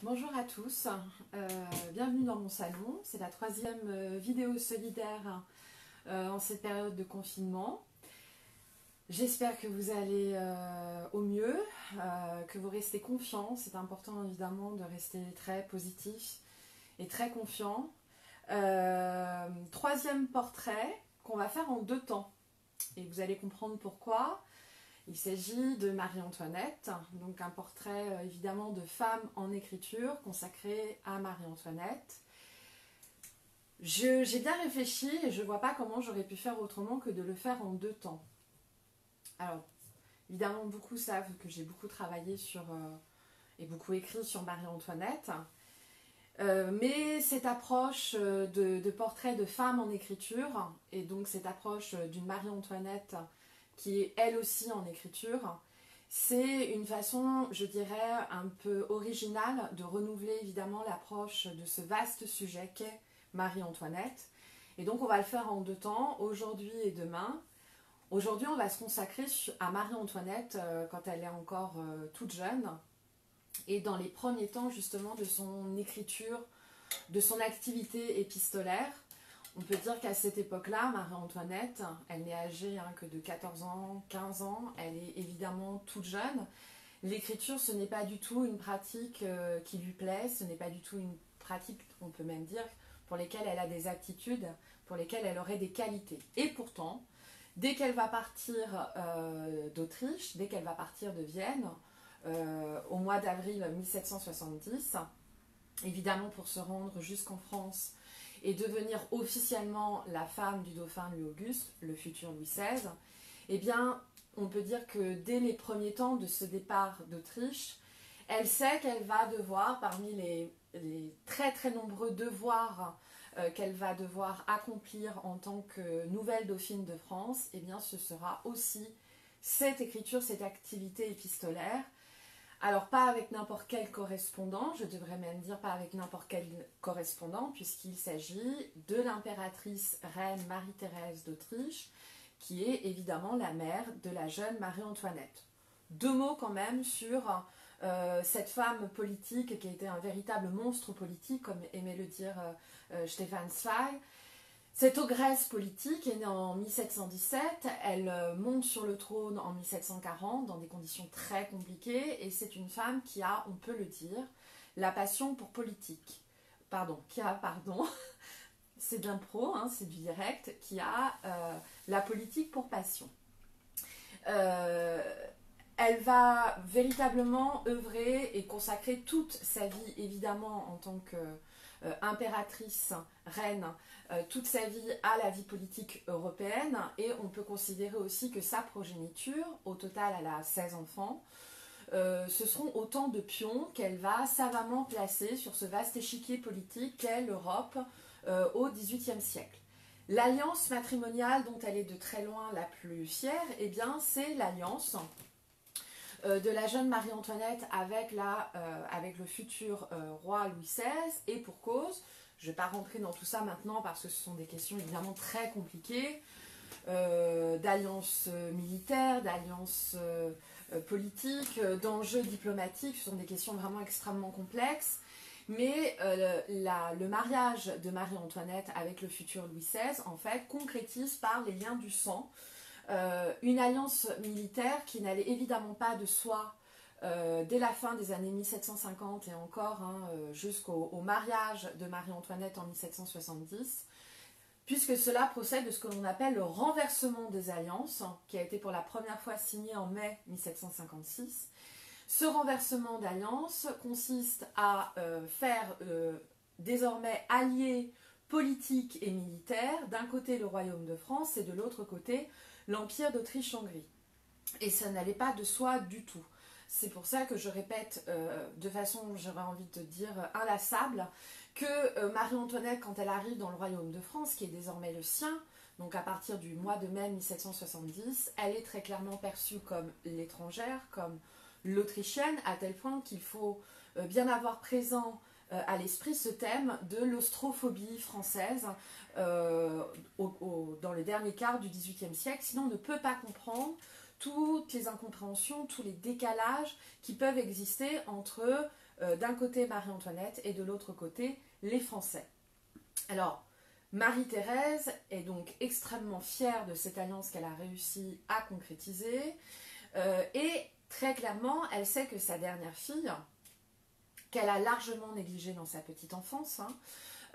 Bonjour à tous, bienvenue dans mon salon. C'est la troisième vidéo solidaire en cette période de confinement. J'espère que vous allez au mieux, que vous restez confiants. C'est important évidemment de rester très positif et très confiant. Troisième portrait qu'on va faire en deux temps et vous allez comprendre pourquoi. Il s'agit de Marie-Antoinette, donc un portrait évidemment de femme en écriture consacré à Marie-Antoinette. J'ai bien réfléchi et je ne vois pas comment j'aurais pu faire autrement que de le faire en deux temps. Alors, évidemment, beaucoup savent que j'ai beaucoup travaillé sur et beaucoup écrit sur Marie-Antoinette. Mais cette approche de portrait de femme en écriture, et donc cette approche d'une Marie-Antoinette qui est elle aussi en écriture, c'est une façon, je dirais, un peu originale de renouveler évidemment l'approche de ce vaste sujet qu'est Marie-Antoinette. Et donc on va le faire en deux temps, aujourd'hui et demain. Aujourd'hui on va se consacrer à Marie-Antoinette quand elle est encore toute jeune, et dans les premiers temps justement de son écriture, de son activité épistolaire. On peut dire qu'à cette époque-là, Marie-Antoinette, elle n'est âgée que de 14 ans, 15 ans, elle est évidemment toute jeune. L'écriture, ce n'est pas du tout une pratique qui lui plaît, ce n'est pas du tout une pratique, on peut même dire, pour lesquelles elle a des aptitudes, pour lesquelles elle aurait des qualités. Et pourtant, dès qu'elle va partir d'Autriche, dès qu'elle va partir de Vienne, au mois d'avril 1770, évidemment pour se rendre jusqu'en France et devenir officiellement la femme du dauphin Louis-Auguste, le futur Louis XVI, eh bien, on peut dire que dès les premiers temps de ce départ d'Autriche, elle sait qu'elle va devoir, parmi les très très nombreux devoirs qu'elle va devoir accomplir en tant que nouvelle dauphine de France, eh bien, ce sera aussi cette écriture, cette activité épistolaire. Alors pas avec n'importe quel correspondant, je devrais même dire pas avec n'importe quel correspondant, puisqu'il s'agit de l'impératrice reine Marie-Thérèse d'Autriche, qui est évidemment la mère de la jeune Marie-Antoinette. Deux mots quand même sur cette femme politique qui a été un véritable monstre politique, comme aimait le dire Stefan Zweig. Cette ogresse politique est née en 1717, elle monte sur le trône en 1740 dans des conditions très compliquées et c'est une femme qui a, on peut le dire, la passion pour politique. C'est de l'impro, c'est du direct, qui a la politique pour passion. Euh, Elle va véritablement œuvrer et consacrer toute sa vie, évidemment, en tant qu'impératrice, reine, toute sa vie à la vie politique européenne. Et on peut considérer aussi que sa progéniture, au total elle a 16 enfants, ce seront autant de pions qu'elle va savamment placer sur ce vaste échiquier politique qu'est l'Europe au XVIIIe siècle. L'alliance matrimoniale dont elle est de très loin la plus fière, eh bien, c'est l'alliance de la jeune Marie-Antoinette avec le futur roi Louis XVI, et pour cause. Je ne vais pas rentrer dans tout ça maintenant parce que ce sont des questions évidemment très compliquées, d'alliance militaire, d'alliance politique, d'enjeux diplomatiques. Ce sont des questions vraiment extrêmement complexes. Mais le mariage de Marie-Antoinette avec le futur Louis XVI, en fait, concrétise par les liens du sang une alliance militaire qui n'allait évidemment pas de soi dès la fin des années 1750 et encore jusqu'au mariage de Marie-Antoinette en 1770, puisque cela procède de ce que l'on appelle le renversement des alliances, qui a été pour la première fois signé en mai 1756. Ce renversement d'alliance consiste à faire désormais alliés politiques et militaires, d'un côté le royaume de France et de l'autre côté l'Empire d'Autriche-Hongrie. Et ça n'allait pas de soi du tout. C'est pour ça que je répète de façon, j'aurais envie de dire, inlassable, que Marie-Antoinette, quand elle arrive dans le royaume de France, qui est désormais le sien, donc à partir du mois de mai 1770, elle est très clairement perçue comme l'étrangère, comme l'autrichienne, à tel point qu'il faut bien avoir présent à l'esprit ce thème de l'austrophobie française dans le dernier quart du XVIIIe siècle, sinon on ne peut pas comprendre toutes les incompréhensions, tous les décalages qui peuvent exister entre d'un côté Marie-Antoinette et de l'autre côté les Français. Alors, Marie-Thérèse est donc extrêmement fière de cette alliance qu'elle a réussi à concrétiser et très clairement, elle sait que sa dernière fille, qu'elle a largement négligée dans sa petite enfance,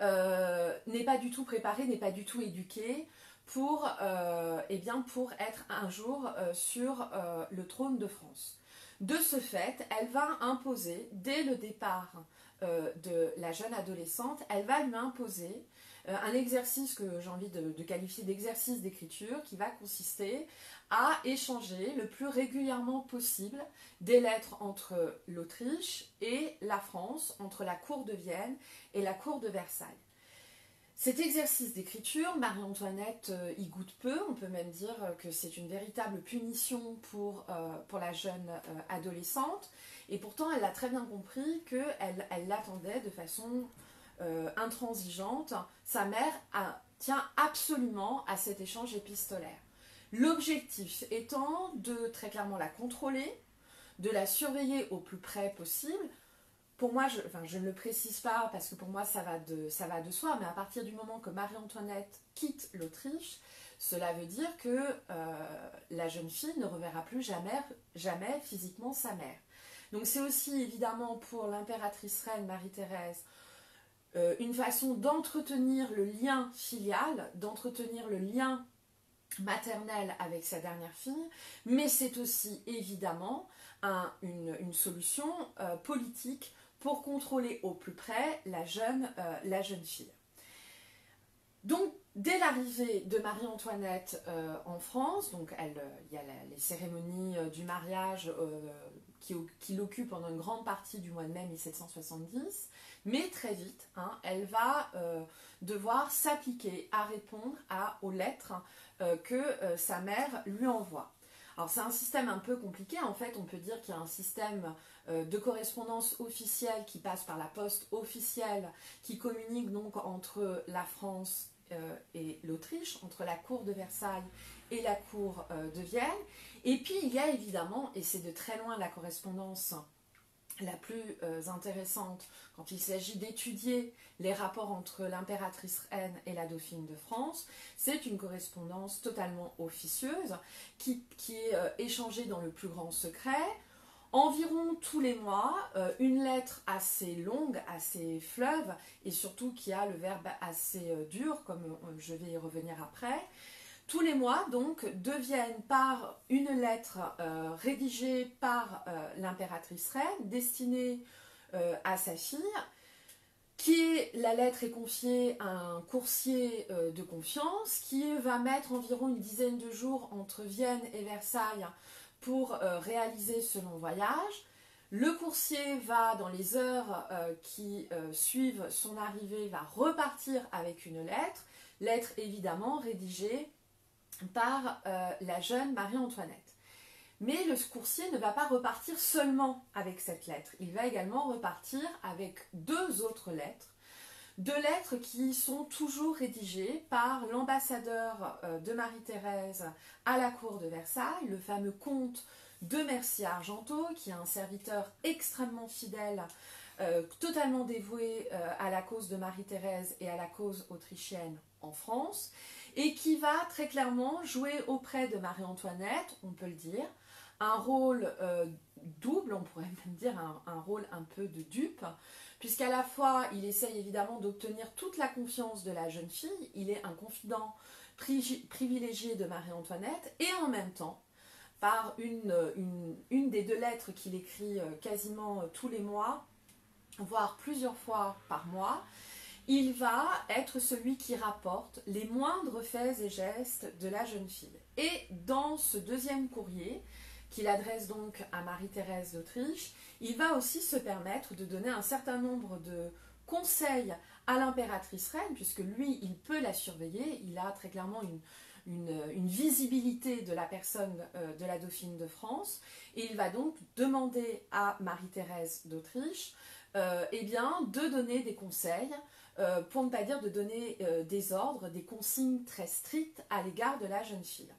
n'est pas du tout préparée, n'est pas du tout éduquée pour être un jour sur le trône de France. De ce fait, elle va imposer, dès le départ de la jeune adolescente, elle va lui imposer un exercice que j'ai envie de qualifier d'exercice d'écriture qui va consister à échanger le plus régulièrement possible des lettres entre l'Autriche et la France, entre la cour de Vienne et la cour de Versailles. Cet exercice d'écriture, Marie-Antoinette y goûte peu, on peut même dire que c'est une véritable punition pour la jeune adolescente, et pourtant elle a très bien compris qu'elle l'attendait de façon intransigeante. Sa mère tient absolument à cet échange épistolaire. L'objectif étant de très clairement la contrôler, de la surveiller au plus près possible. Pour moi, je ne le précise pas parce que pour moi ça va de soi, mais à partir du moment que Marie-Antoinette quitte l'Autriche, cela veut dire que la jeune fille ne reverra plus jamais physiquement sa mère. Donc c'est aussi évidemment pour l'impératrice reine Marie-Thérèse une façon d'entretenir le lien filial, d'entretenir le lien maternel avec sa dernière fille, mais c'est aussi évidemment une solution politique pour contrôler au plus près la jeune fille. Donc, dès l'arrivée de Marie-Antoinette en France, donc il y a les cérémonies du mariage qui l'occupent pendant une grande partie du mois de mai 1770, mais très vite, elle va devoir s'appliquer à répondre aux lettres que sa mère lui envoie. Alors c'est un système un peu compliqué, en fait on peut dire qu'il y a un système de correspondance officielle qui passe par la poste officielle, qui communique donc entre la France et l'Autriche, entre la cour de Versailles et la cour de Vienne. Et puis il y a évidemment, et c'est de très loin la correspondance la plus intéressante quand il s'agit d'étudier les rapports entre l'impératrice reine et la dauphine de France, c'est une correspondance totalement officieuse qui est échangée dans le plus grand secret. Environ tous les mois, une lettre assez longue, assez fleuve, et surtout qui a le verbe assez dur, comme je vais y revenir après. Tous les mois, donc, deviennent par une lettre rédigée par l'impératrice reine, destinée à sa fille, la lettre est confiée à un coursier de confiance, qui va mettre environ une dizaine de jours entre Vienne et Versailles pour réaliser ce long voyage. Le coursier va, dans les heures qui suivent son arrivée, va repartir avec une lettre évidemment rédigée par la jeune Marie-Antoinette. Mais le coursier ne va pas repartir seulement avec cette lettre, il va également repartir avec deux autres lettres, qui sont toujours rédigées par l'ambassadeur de Marie-Thérèse à la cour de Versailles, le fameux comte de Mercier-Argenteau, qui est un serviteur extrêmement fidèle, totalement dévoué à la cause de Marie-Thérèse et à la cause autrichienne en France, et qui va très clairement jouer auprès de Marie-Antoinette, on peut le dire, un rôle double, on pourrait même dire un rôle un peu de dupe, puisqu'à la fois il essaye évidemment d'obtenir toute la confiance de la jeune fille, il est un confident privilégié de Marie-Antoinette, et en même temps, par une des deux lettres qu'il écrit quasiment tous les mois, voire plusieurs fois par mois, il va être celui qui rapporte les moindres faits et gestes de la jeune fille. Et dans ce deuxième courrier, qu'il adresse donc à Marie-Thérèse d'Autriche, il va aussi se permettre de donner un certain nombre de conseils à l'impératrice reine, puisque lui, il peut la surveiller, il a très clairement une visibilité de la personne de la dauphine de France, et il va donc demander à Marie-Thérèse d'Autriche de donner des conseils, pour ne pas dire de donner des ordres, des consignes très strictes à l'égard de la jeune fille.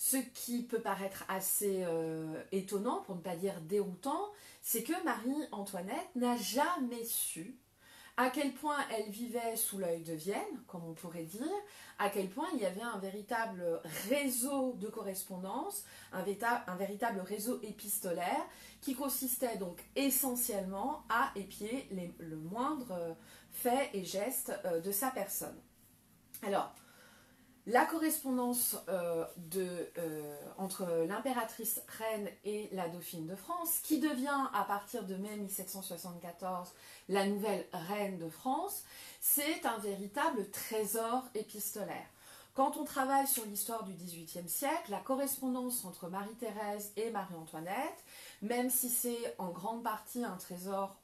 Ce qui peut paraître assez étonnant, pour ne pas dire déroutant, c'est que Marie-Antoinette n'a jamais su à quel point elle vivait sous l'œil de Vienne, comme on pourrait dire, à quel point il y avait un véritable réseau de correspondance, un véritable réseau épistolaire qui consistait donc essentiellement à épier le moindre fait et geste de sa personne. Alors, la correspondance entre l'impératrice reine et la dauphine de France, qui devient à partir de mai 1774 la nouvelle reine de France, c'est un véritable trésor épistolaire. Quand on travaille sur l'histoire du XVIIIe siècle, la correspondance entre Marie-Thérèse et Marie-Antoinette, même si c'est en grande partie un trésor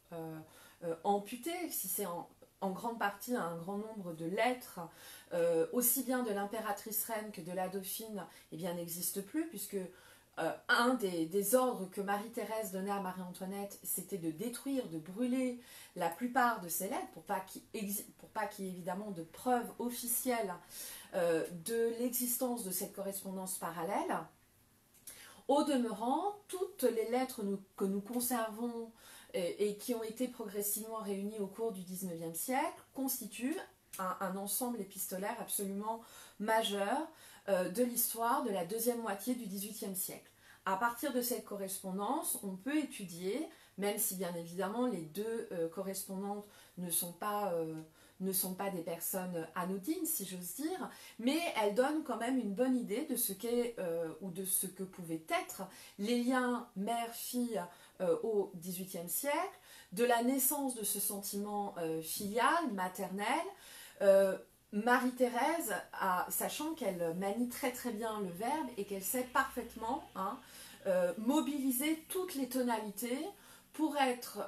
amputé, si c'est en grande partie un grand nombre de lettres, aussi bien de l'impératrice reine que de la dauphine, eh bien, n'existe plus, puisque un des ordres que Marie-Thérèse donnait à Marie-Antoinette, c'était de détruire, de brûler la plupart de ces lettres, pour pas qu'il y ait évidemment de preuves officielles de l'existence de cette correspondance parallèle. Au demeurant, toutes les lettres que nous conservons et qui ont été progressivement réunies au cours du XIXe siècle constituent un ensemble épistolaire absolument majeur de l'histoire de la deuxième moitié du XVIIIe siècle. À partir de cette correspondance, on peut étudier, même si bien évidemment les deux correspondantes ne sont pas des personnes anodines, si j'ose dire, mais elles donnent quand même une bonne idée de ce qu'est ou de ce que pouvaient être les liens mère-fille au XVIIIe siècle, de la naissance de ce sentiment filial, maternel. Marie-Thérèse, sachant qu'elle manie très très bien le verbe et qu'elle sait parfaitement mobiliser toutes les tonalités pour être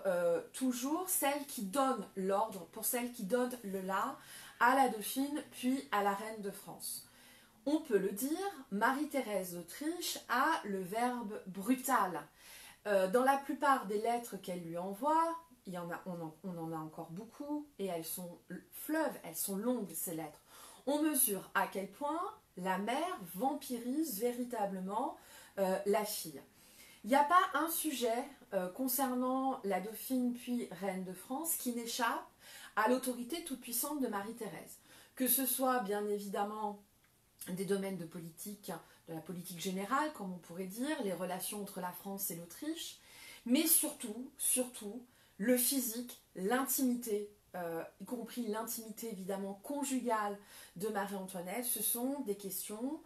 toujours celle qui donne l'ordre, pour celle qui donne le la à la dauphine puis à la reine de France. On peut le dire, Marie-Thérèse d'Autriche a le verbe brutal. Dans la plupart des lettres qu'elle lui envoie, on en a encore beaucoup, et elles sont fleuves, elles sont longues ces lettres. On mesure à quel point la mère vampirise véritablement la fille. Il n'y a pas un sujet concernant la dauphine puis reine de France qui n'échappe à l'autorité toute-puissante de Marie-Thérèse. Que ce soit bien évidemment des domaines de la politique générale, comme on pourrait dire, les relations entre la France et l'Autriche, mais surtout, le physique, l'intimité, y compris l'intimité évidemment conjugale de Marie-Antoinette, ce sont des questions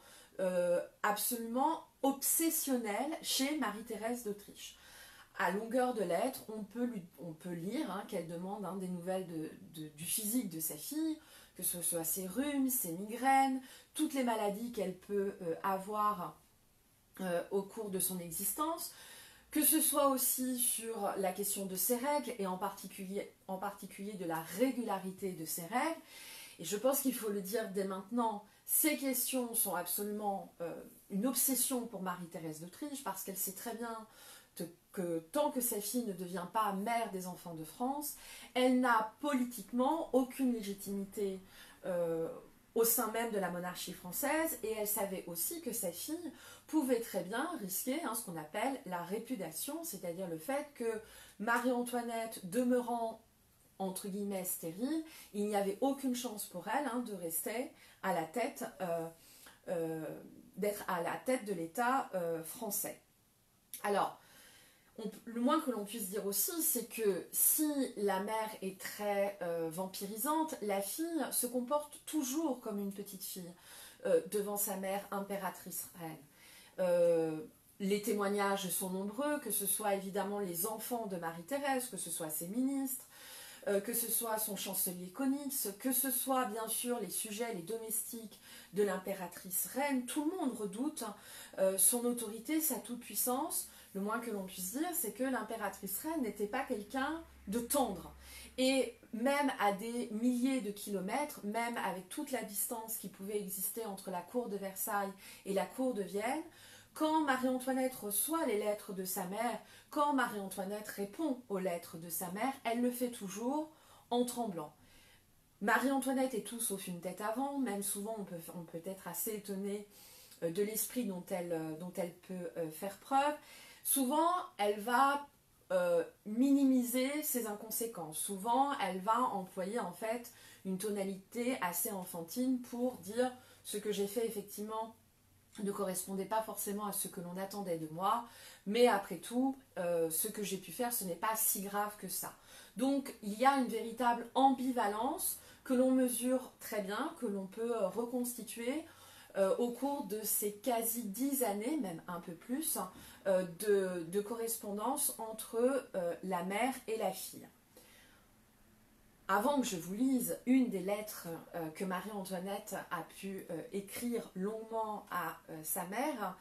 absolument obsessionnelles chez Marie-Thérèse d'Autriche. À longueur de lettres, on peut lire qu'elle demande des nouvelles du physique de sa fille, que ce soit ses rhumes, ses migraines, toutes les maladies qu'elle peut avoir au cours de son existence, que ce soit aussi sur la question de ses règles et en particulier de la régularité de ses règles. Et je pense qu'il faut le dire dès maintenant, ces questions sont absolument une obsession pour Marie-Thérèse d'Autriche parce qu'elle sait très bien que tant que sa fille ne devient pas mère des enfants de France, elle n'a politiquement aucune légitimité au sein même de la monarchie française, et elle savait aussi que sa fille pouvait très bien risquer ce qu'on appelle la répudiation, c'est-à-dire le fait que Marie-Antoinette demeurant entre guillemets stérile, il n'y avait aucune chance pour elle de rester à la tête, d'être à la tête de l'État français. Alors, le moins que l'on puisse dire aussi, c'est que si la mère est très vampirisante, la fille se comporte toujours comme une petite fille devant sa mère impératrice reine. Les témoignages sont nombreux, que ce soit évidemment les enfants de Marie-Thérèse, que ce soit ses ministres, que ce soit son chancelier Kaunitz, que ce soit bien sûr les sujets, les domestiques de l'impératrice reine, tout le monde redoute son autorité, sa toute-puissance. Le moins que l'on puisse dire, c'est que l'impératrice reine n'était pas quelqu'un de tendre. Et même à des milliers de kilomètres, même avec toute la distance qui pouvait exister entre la cour de Versailles et la cour de Vienne, quand Marie-Antoinette reçoit les lettres de sa mère, quand Marie-Antoinette répond aux lettres de sa mère, elle le fait toujours en tremblant. Marie-Antoinette est tout sauf une tête avant, même souvent on peut être assez étonné de l'esprit dont elle peut faire preuve, souvent elle va minimiser ses inconséquences. Souvent elle va employer en fait une tonalité assez enfantine pour dire ce que j'ai fait effectivement ne correspondait pas forcément à ce que l'on attendait de moi, mais après tout, ce que j'ai pu faire, ce n'est pas si grave que ça. Donc, il y a une véritable ambivalence que l'on mesure très bien, que l'on peut reconstituer au cours de ces quasi 10 années, même un peu plus, de correspondance entre la mère et la fille. Avant que je vous lise une des lettres que Marie-Antoinette a pu écrire longuement à sa mère,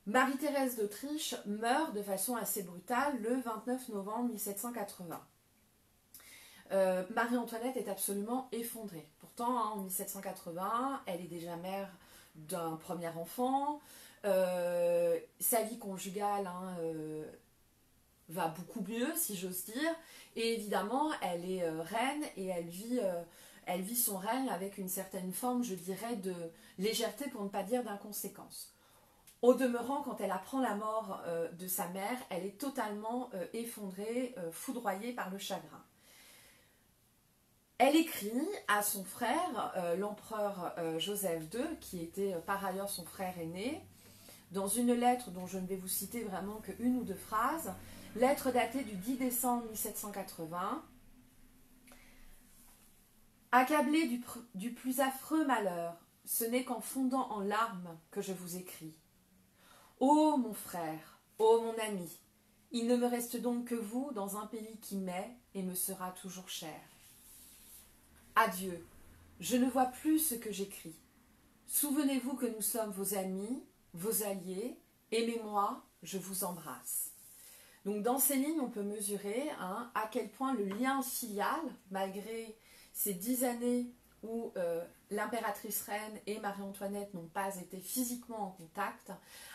Marie-Thérèse d'Autriche meurt de façon assez brutale le 29 novembre 1780. Marie-Antoinette est absolument effondrée. Pourtant, en 1780, elle est déjà mère d'un premier enfant. Sa vie conjugale va beaucoup mieux, si j'ose dire. Et évidemment, elle est reine et elle vit son règne avec une certaine forme, je dirais, de légèreté, pour ne pas dire d'inconséquence. Au demeurant, quand elle apprend la mort de sa mère, elle est totalement effondrée, foudroyée par le chagrin. Elle écrit à son frère, l'empereur Joseph II, qui était par ailleurs son frère aîné, dans une lettre dont je ne vais vous citer vraiment qu'une ou deux phrases, lettre datée du 10 décembre 1780. Accablé du plus affreux malheur, ce n'est qu'en fondant en larmes que je vous écris. Ô mon frère, ô mon ami, il ne me reste donc que vous dans un pays qui m'est et me sera toujours cher. Adieu, je ne vois plus ce que j'écris. Souvenez-vous que nous sommes vos amis, vos alliés, aimez-moi, je vous embrasse. Donc dans ces lignes, on peut mesurer à quel point le lien filial, malgré ces 10 années où l'impératrice reine et Marie-Antoinette n'ont pas été physiquement en contact,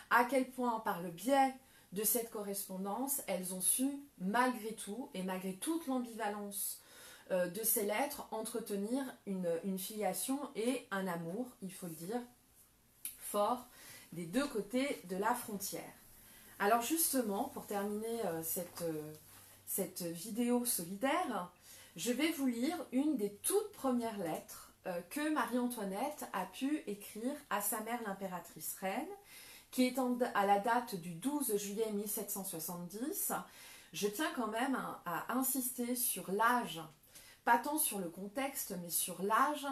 à quel point par le biais de cette correspondance, elles ont su, malgré tout, et malgré toute l'ambivalence de ces lettres, entretenir une filiation et un amour, il faut le dire, fort des deux côtés de la frontière. Alors justement, pour terminer cette vidéo solidaire, je vais vous lire une des toutes premières lettres que Marie-Antoinette a pu écrire à sa mère l'impératrice reine, qui est à la date du 12 juillet 1770. Je tiens quand même à insister sur l'âge, pas tant sur le contexte, mais sur l'âge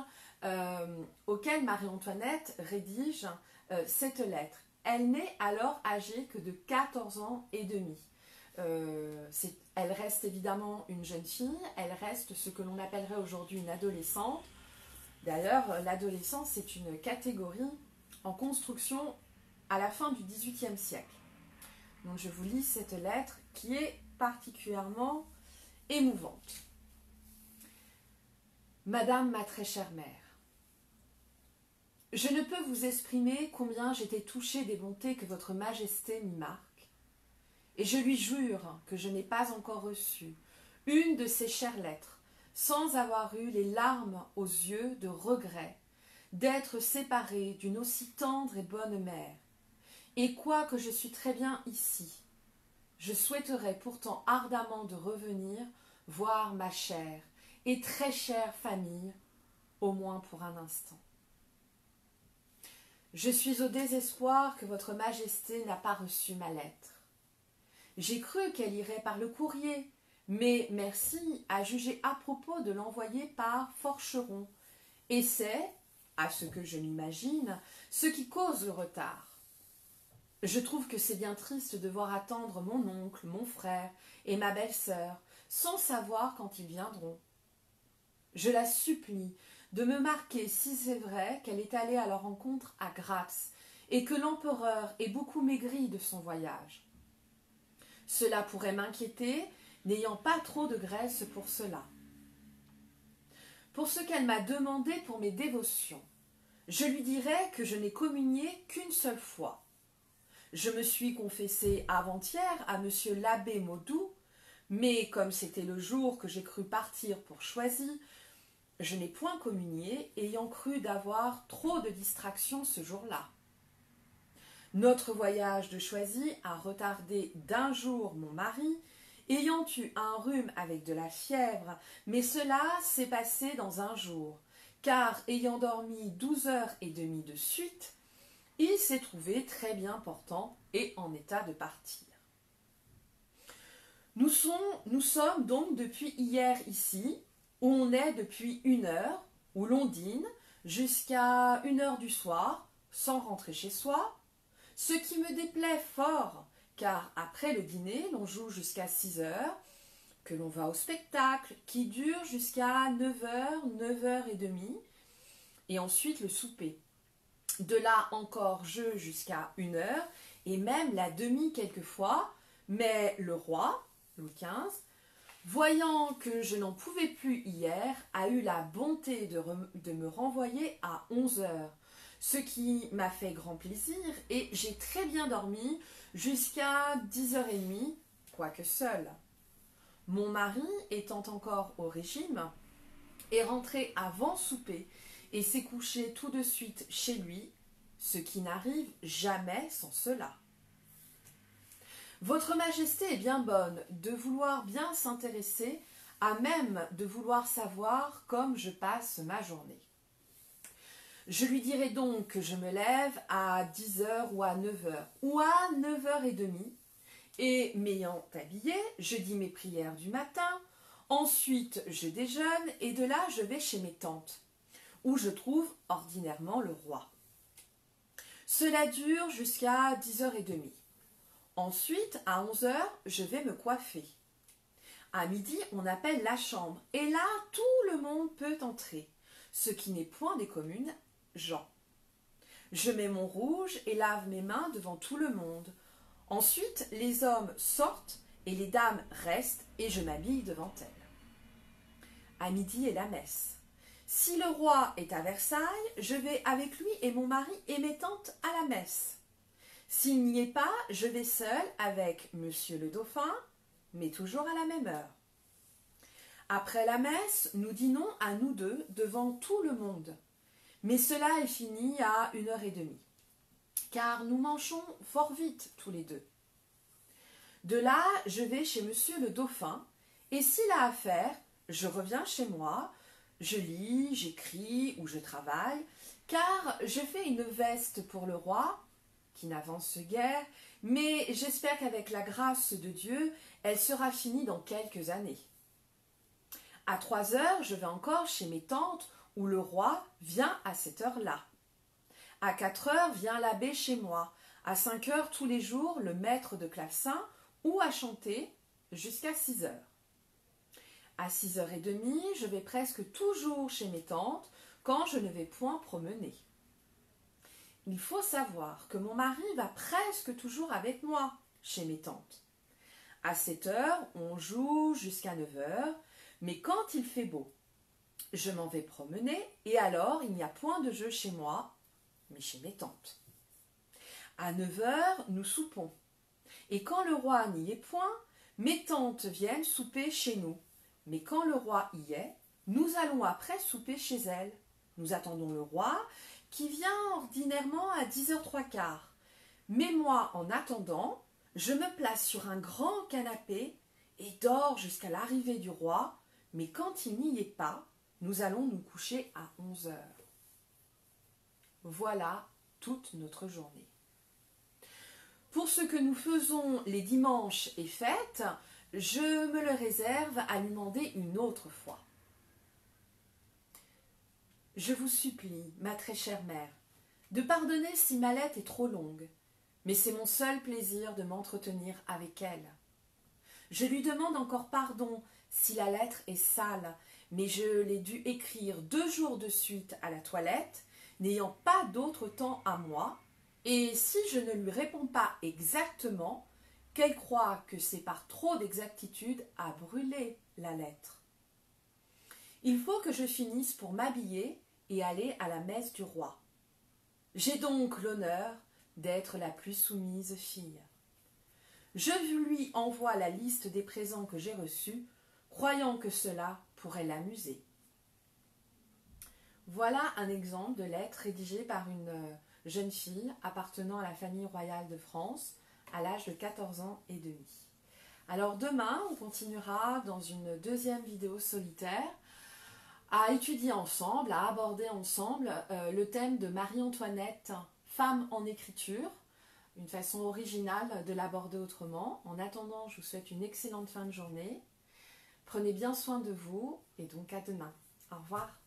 auquel Marie-Antoinette rédige cette lettre. Elle n'est alors âgée que de 14 ans et demi. Elle reste évidemment une jeune fille, elle reste ce que l'on appellerait aujourd'hui une adolescente. D'ailleurs, l'adolescence est une catégorie en construction à la fin du XVIIIe siècle. Donc je vous lis cette lettre qui est particulièrement émouvante. Madame ma très chère mère, je ne peux vous exprimer combien j'étais touchée des bontés que votre majesté m'y marque, et je lui jure que je n'ai pas encore reçu une de ces chères lettres sans avoir eu les larmes aux yeux de regret d'être séparée d'une aussi tendre et bonne mère. Et quoique je suis très bien ici, je souhaiterais pourtant ardemment de revenir voir ma chère et très chère famille, au moins pour un instant. Je suis au désespoir que votre majesté n'a pas reçu ma lettre. J'ai cru qu'elle irait par le courrier, mais Merci a jugé à propos de l'envoyer par Forcheron, et c'est, à ce que je m'imagine, ce qui cause le retard. Je trouve que c'est bien triste de voir attendre mon oncle, mon frère et ma belle-sœur, sans savoir quand ils viendront. Je la supplie de me marquer si c'est vrai qu'elle est allée à leur rencontre à Graz et que l'empereur est beaucoup maigri de son voyage. Cela pourrait m'inquiéter, n'ayant pas trop de graisse pour cela. Pour ce qu'elle m'a demandé pour mes dévotions, je lui dirai que je n'ai communié qu'une seule fois. Je me suis confessée avant-hier à monsieur l'abbé Maudoux, mais comme c'était le jour que j'ai cru partir pour Choisy, je n'ai point communié, ayant cru d'avoir trop de distractions ce jour-là. Notre voyage de Choisy a retardé d'1 jour mon mari, ayant eu un rhume avec de la fièvre, mais cela s'est passé dans 1 jour, car ayant dormi 12h30 de suite, il s'est trouvé très bien portant et en état de partir. Nous sommes donc depuis hier ici, où on est depuis 1 heure, où l'on dîne jusqu'à 1 heure du soir, sans rentrer chez soi, ce qui me déplaît fort, car après le dîner, l'on joue jusqu'à 6 heures, que l'on va au spectacle, qui dure jusqu'à 9 heures, 9h30, et ensuite le souper. De là encore jeu jusqu'à 1 heure, et même la demi quelquefois, mais le roi, Louis XV, voyant que je n'en pouvais plus hier, a eu la bonté de me renvoyer à 11 heures, ce qui m'a fait grand plaisir, et j'ai très bien dormi jusqu'à 10h30, quoique seule. Mon mari, étant encore au régime, est rentré avant souper et s'est couché tout de suite chez lui, ce qui n'arrive jamais sans cela. Votre Majesté est bien bonne de vouloir bien s'intéresser, à même de vouloir savoir comme je passe ma journée. Je lui dirai donc que je me lève à 10 heures ou à 9 heures, ou à 9h30, et m'ayant habillée, je dis mes prières du matin, ensuite je déjeune, et de là je vais chez mes tantes, où je trouve ordinairement le roi. Cela dure jusqu'à 10h30. Ensuite, à 11 heures, je vais me coiffer. À midi, on appelle la chambre, et là, tout le monde peut entrer, ce qui n'est point des communes gens. Je mets mon rouge et lave mes mains devant tout le monde. Ensuite, les hommes sortent et les dames restent, et je m'habille devant elles. À midi est la messe. Si le roi est à Versailles, je vais avec lui et mon mari et mes tantes à la messe. S'il n'y est pas, je vais seule avec monsieur le dauphin, mais toujours à la même heure. Après la messe, nous dînons à nous deux devant tout le monde. Mais cela est fini à 1h30, car nous mangeons fort vite tous les deux. De là, je vais chez monsieur le dauphin, et s'il a affaire, je reviens chez moi, je lis, j'écris ou je travaille, car je fais une veste pour le roi, qui n'avance guère, mais j'espère qu'avec la grâce de Dieu, elle sera finie dans quelques années. À 3 heures, je vais encore chez mes tantes, où le roi vient à cette heure-là. À 4 heures, vient l'abbé chez moi. À 5 heures, tous les jours, le maître de clavecin, ou à chanter, jusqu'à 6 heures. À 6h30, je vais presque toujours chez mes tantes, quand je ne vais point promener. Il faut savoir que mon mari va presque toujours avec moi chez mes tantes. À 7 heures, on joue jusqu'à 9 heures, mais quand il fait beau, je m'en vais promener et alors il n'y a point de jeu chez moi, mais chez mes tantes. À 9 heures, nous soupons. Et quand le roi n'y est point, mes tantes viennent souper chez nous. Mais quand le roi y est, nous allons après souper chez elles. Nous attendons le roi, qui vient ordinairement à 10h15. Mais moi, en attendant, je me place sur un grand canapé et dors jusqu'à l'arrivée du roi, mais quand il n'y est pas, nous allons nous coucher à 11 heures. Voilà toute notre journée. Pour ce que nous faisons les dimanches et fêtes, je me le réserve à lui demander une autre fois. Je vous supplie, ma très chère mère, de pardonner si ma lettre est trop longue, mais c'est mon seul plaisir de m'entretenir avec elle. Je lui demande encore pardon si la lettre est sale, mais je l'ai dû écrire 2 jours de suite à la toilette, n'ayant pas d'autre temps à moi, et si je ne lui réponds pas exactement, qu'elle croit que c'est par trop d'exactitude à brûler la lettre. Il faut que je finisse pour m'habiller et aller à la messe du roi. J'ai donc l'honneur d'être la plus soumise fille. Je lui envoie la liste des présents que j'ai reçus, croyant que cela pourrait l'amuser. Voilà un exemple de lettre rédigée par une jeune fille appartenant à la famille royale de France à l'âge de 14 ans et demi. Alors demain, on continuera dans une deuxième vidéo solitaire à étudier ensemble, à aborder ensemble le thème de Marie-Antoinette, femme en écriture, une façon originale de l'aborder autrement. En attendant, je vous souhaite une excellente fin de journée. Prenez bien soin de vous et donc à demain. Au revoir.